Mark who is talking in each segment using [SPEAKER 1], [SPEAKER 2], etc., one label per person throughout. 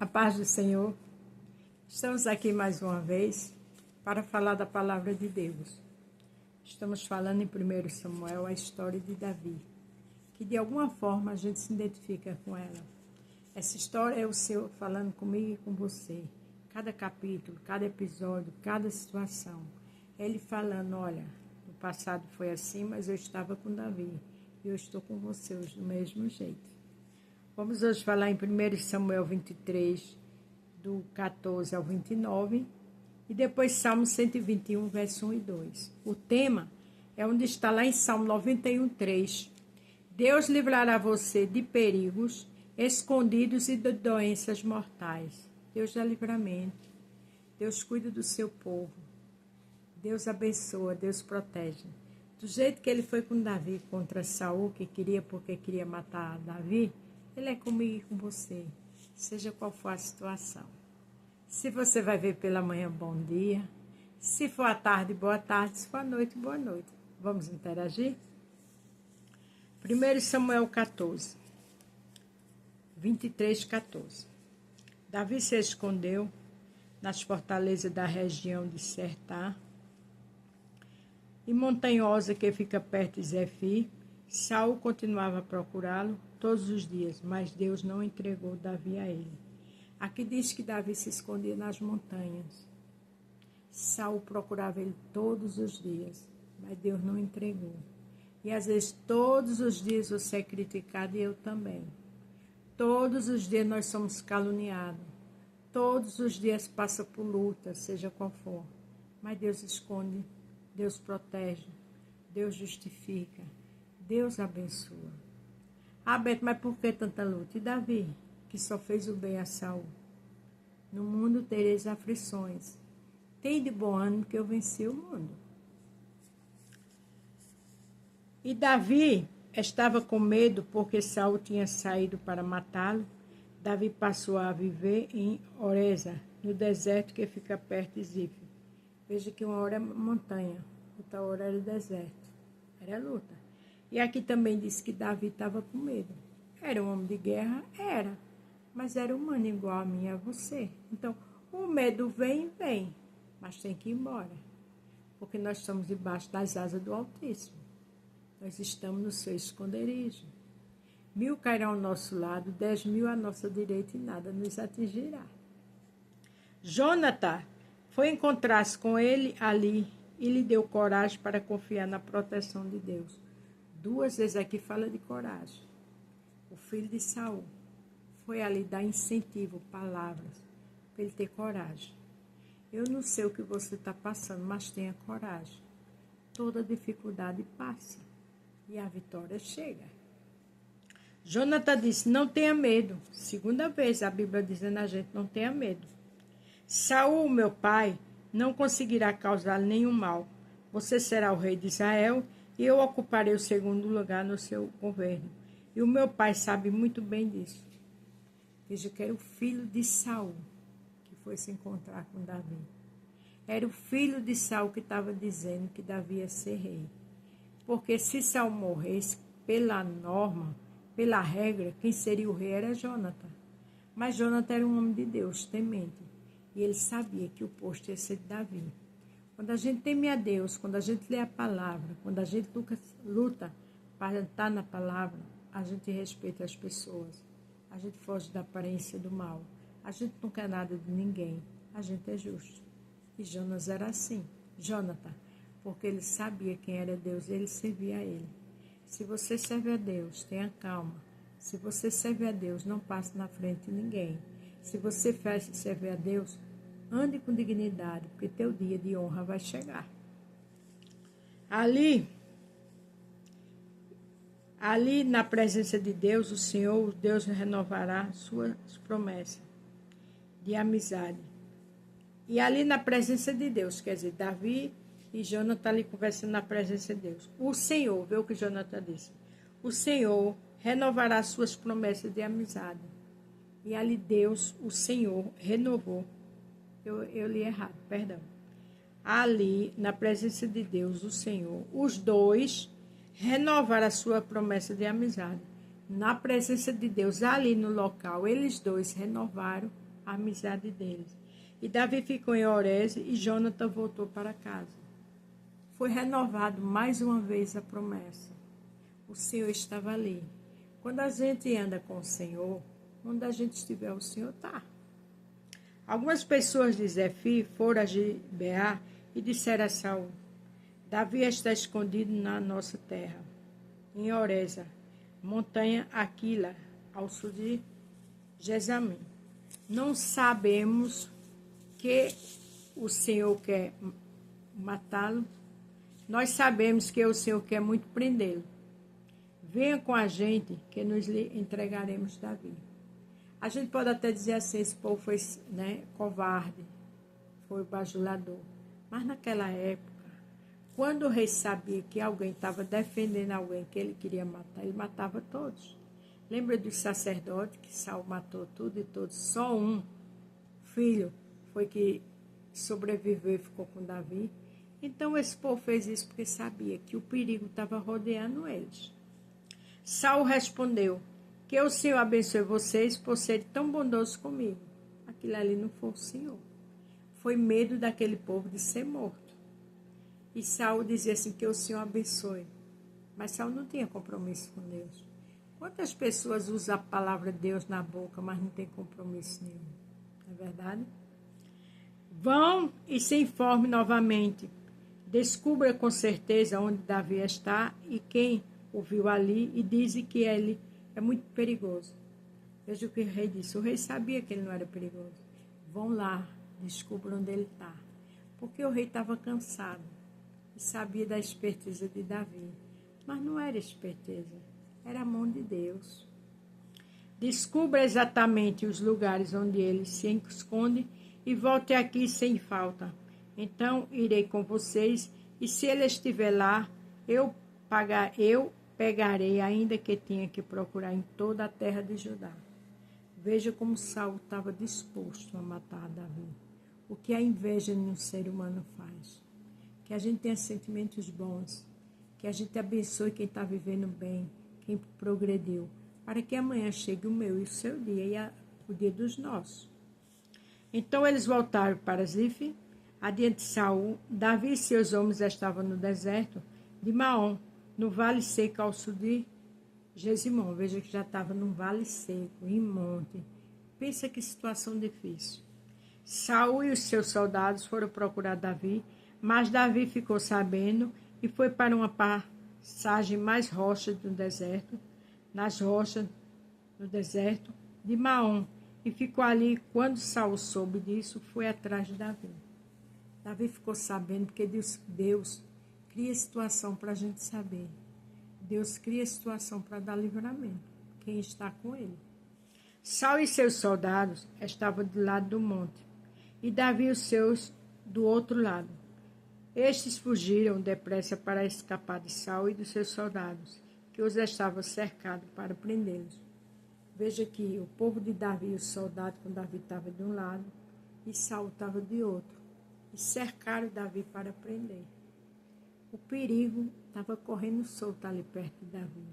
[SPEAKER 1] A paz do Senhor. Estamos aqui mais uma vez para falar da palavra de Deus. Estamos falando em 1 Samuel a história de Davi, que de alguma forma a gente se identifica com ela. Essa história é o Senhor falando comigo e com você. Cada capítulo, cada episódio, cada situação. Ele falando, olha, no passado foi assim, mas eu estava com Davi. E eu estou com você hoje do mesmo jeito. Vamos hoje falar em 1 Samuel 23, do 14 ao 29, e depois Salmo 121, verso 1 e 2. O tema é onde está lá em Salmo 91, 3. Deus livrará você de perigos escondidos e de doenças mortais. Deus dá livramento. Deus cuida do seu povo. Deus abençoa, Deus protege. Do jeito que ele foi com Davi contra Saul, que queria porque queria matar Davi, ele é comigo e com você, seja qual for a situação. Se você vai ver pela manhã, bom dia. Se for à tarde, boa tarde. Se for à noite, boa noite. Vamos interagir? 1 Samuel 14, 23, 14. Davi se escondeu nas fortalezas da região de Sertá e montanhosa que fica perto de Zefim. Saul continuava a procurá-lo todos os dias, mas Deus não entregou Davi a ele. Aqui diz que Davi se escondia nas montanhas. Saul procurava ele todos os dias, mas Deus não entregou. E às vezes todos os dias você é criticado e eu também. Todos os dias nós somos caluniados. Todos os dias passa por luta, seja qual for. Mas Deus esconde, Deus protege, Deus justifica, Deus abençoa. Ah, Beto, mas por que tanta luta? E Davi, que só fez o bem a Saul? No mundo tereis aflições. Tem de bom ânimo que eu venci o mundo. E Davi estava com medo porque Saul tinha saído para matá-lo. Davi passou a viver em Oreza, no deserto que fica perto de Zif. Veja que uma hora é montanha, outra hora era deserto. Era luta. E aqui também diz que Davi estava com medo. Era um homem de guerra? Era. Mas era humano igual a mim e a você. Então, o medo vem, mas tem que ir embora. Porque nós estamos debaixo das asas do Altíssimo. Nós estamos no seu esconderijo. 1000 cairão ao nosso lado, 10.000 à nossa direita e nada nos atingirá. Jonatã foi encontrar-se com ele ali e lhe deu coragem para confiar na proteção de Deus. 2 vezes aqui fala de coragem. O filho de Saul foi ali dar incentivo, palavras, para ele ter coragem. Eu não sei o que você está passando, mas tenha coragem. Toda dificuldade passa e a vitória chega. Jonatã disse, não tenha medo. 2ª vez a Bíblia dizendo a gente, não tenha medo. Saul, meu pai, não conseguirá causar nenhum mal. Você será o rei de Israel e eu ocuparei o 2º lugar no seu governo. E o meu pai sabe muito bem disso. Veja que era o filho de Saul que foi se encontrar com Davi. Era o filho de Saul que estava dizendo que Davi ia ser rei. Porque se Saul morresse, pela norma, pela regra, quem seria o rei era Jonatã. Mas Jonatã era um homem de Deus, temente. E ele sabia que o posto ia ser de Davi. Quando a gente teme a Deus, quando a gente lê a palavra, quando a gente luta para estar na palavra, a gente respeita as pessoas. A gente foge da aparência do mal. A gente não quer nada de ninguém. A gente é justo. E Jonas era assim. Jonatã, porque ele sabia quem era Deus e ele servia a ele. Se você serve a Deus, tenha calma. Se você serve a Deus, não passe na frente de ninguém. Se você serve a Deus, ande com dignidade, porque teu dia de honra vai chegar. Ali na presença de Deus, o Senhor, Deus renovará suas promessas de amizade. E ali na presença de Deus, quer dizer, Davi e Jonatã ali conversando na presença de Deus. O Senhor, vê o que Jonatã disse. O Senhor renovará suas promessas de amizade. E ali Deus, o Senhor, renovou. Eu li errado, perdão. Ali, na presença de Deus, o Senhor, os dois renovaram a sua promessa de amizade. Na presença de Deus, ali no local, eles dois renovaram a amizade deles. E Davi ficou em Orés e Jonathan voltou para casa. Foi renovado mais uma vez a promessa. O Senhor estava ali. Quando a gente anda com o Senhor, onde a gente estiver, o Senhor está. Algumas pessoas de Zefim foram a Gibeá e disseram a Saul: Davi está escondido na nossa terra, em Oreza, montanha Aquila, ao sul de Jezamim. Não sabemos que o Senhor quer matá-lo. Nós sabemos que o Senhor quer muito prendê-lo. Venha com a gente que nos lhe entregaremos Davi. A gente pode até dizer assim, esse povo foi covarde, foi bajulador. Mas naquela época, quando o rei sabia que alguém estava defendendo alguém que ele queria matar, ele matava todos. Lembra do sacerdote que Saul matou tudo e todos? Só um filho foi que sobreviveu e ficou com Davi. Então esse povo fez isso porque sabia que o perigo estava rodeando eles. Saul respondeu: que o Senhor abençoe vocês por serem tão bondosos comigo. Aquilo ali não foi o Senhor. Foi medo daquele povo de ser morto. E Saul dizia assim, que o Senhor abençoe. Mas Saul não tinha compromisso com Deus. Quantas pessoas usam a palavra Deus na boca, mas não tem compromisso nenhum? Não é verdade? Vão e se informe novamente. Descubra com certeza onde Davi está e quem o viu ali e dizem que ele é muito perigoso. Veja o que o rei disse. O rei sabia que ele não era perigoso. Vão lá, descubram onde ele está. Porque o rei estava cansado e sabia da esperteza de Davi. Mas não era esperteza, era a mão de Deus. Descubra exatamente os lugares onde ele se esconde e volte aqui sem falta. Então irei com vocês e se ele estiver lá, eu pegarei, ainda que tenha que procurar em toda a terra de Judá. Veja como Saul estava disposto a matar Davi. O que a inveja no ser humano faz. Que a gente tenha sentimentos bons. Que a gente abençoe quem está vivendo bem, quem progrediu. Para que amanhã chegue o meu e o seu dia e o dia dos nossos. Então eles voltaram para Zif. Adiante de Saul, Davi e seus homens estavam no deserto de Maom, no vale seco ao sul de Gesimon. Veja que já estava num vale seco, em monte. Pensa que situação difícil. Saul e os seus soldados foram procurar Davi, mas Davi ficou sabendo e foi para uma passagem mais rocha do deserto, nas rochas do deserto de Maom, e ficou ali. Quando Saul soube disso, foi atrás de Davi. Davi ficou sabendo porque Deus cria situação para a gente saber. Deus cria situação para dar livramento. Quem está com ele. Saul e seus soldados estavam do lado do monte, e Davi e os seus do outro lado. Estes fugiram depressa para escapar de Saul e dos seus soldados, que os estavam cercados para prendê-los. Veja que o povo de Davi e os soldados com Davi estavam de um lado e Saul estava de outro. E cercaram Davi para prender. O perigo estava correndo solto ali perto de Davi.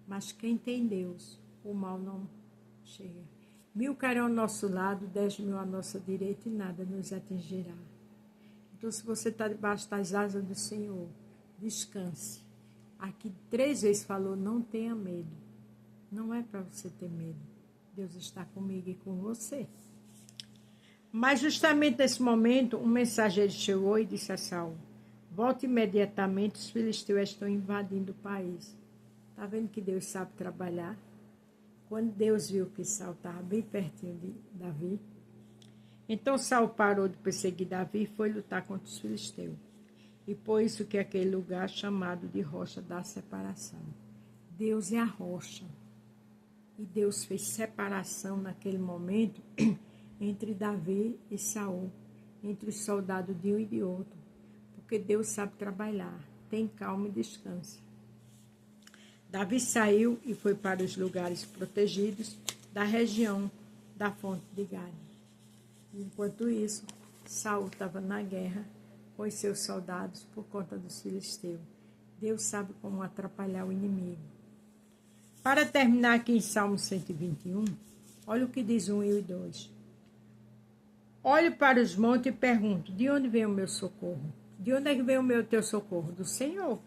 [SPEAKER 1] Mas quem tem Deus, o mal não chega. 1000 cairão ao nosso lado, 10.000 à nossa direita e nada nos atingirá. Então, se você está debaixo das asas do Senhor, descanse. Aqui 3 vezes falou, não tenha medo. Não é para você ter medo. Deus está comigo e com você. Mas justamente nesse momento, um mensageiro chegou e disse a Saul: volte imediatamente, os filisteus estão invadindo o país. Está vendo que Deus sabe trabalhar? Quando Deus viu que Saul estava bem pertinho de Davi, então Saul parou de perseguir Davi e foi lutar contra os filisteus. E por isso que aquele lugar chamado de rocha da separação. Deus é a rocha. E Deus fez separação naquele momento entre Davi e Saul, entre os soldados de um e de outro, porque Deus sabe trabalhar, tem calma e descanse. Davi saiu e foi para os lugares protegidos da região da fonte de Gade. Enquanto isso, Saul estava na guerra com os seus soldados por conta dos filisteus. Deus sabe como atrapalhar o inimigo. Para terminar aqui em Salmo 121, olha o que diz 1 e 2. Olho para os montes e pergunto: de onde vem o meu socorro? De onde é que vem o meu teu socorro? Do Senhor.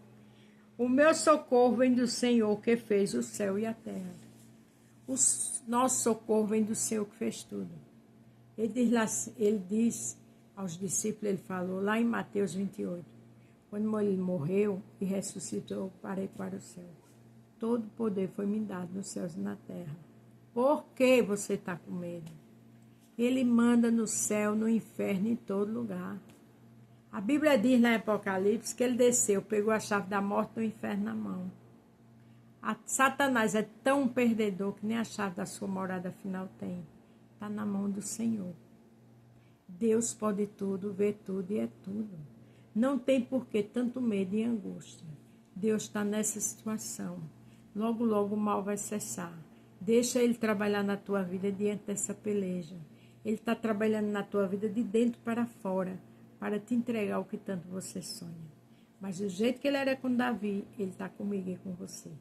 [SPEAKER 1] O meu socorro vem do Senhor que fez o céu e a terra. O nosso socorro vem do Senhor que fez tudo. Ele diz aos discípulos, ele falou lá em Mateus 28, quando ele morreu e ressuscitou, parei para o céu. Todo poder foi me dado nos céus e na terra. Por que você está com medo? Ele manda no céu, no inferno, em todo lugar. A Bíblia diz na Apocalipse que ele desceu, pegou a chave da morte do inferno na mão. Satanás é tão perdedor que nem a chave da sua morada final tem. Está na mão do Senhor. Deus pode tudo, vê tudo e é tudo. Não tem por que tanto medo e angústia. Deus está nessa situação. Logo, logo o mal vai cessar. Deixa Ele trabalhar na tua vida diante dessa peleja. Ele está trabalhando na tua vida de dentro para fora, para te entregar o que tanto você sonha. Mas do jeito que Ele era com Davi, Ele está comigo e com você.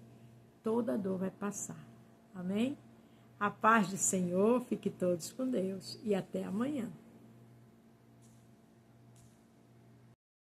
[SPEAKER 1] Toda dor vai passar. Amém? A paz do Senhor, fique todos com Deus e até amanhã.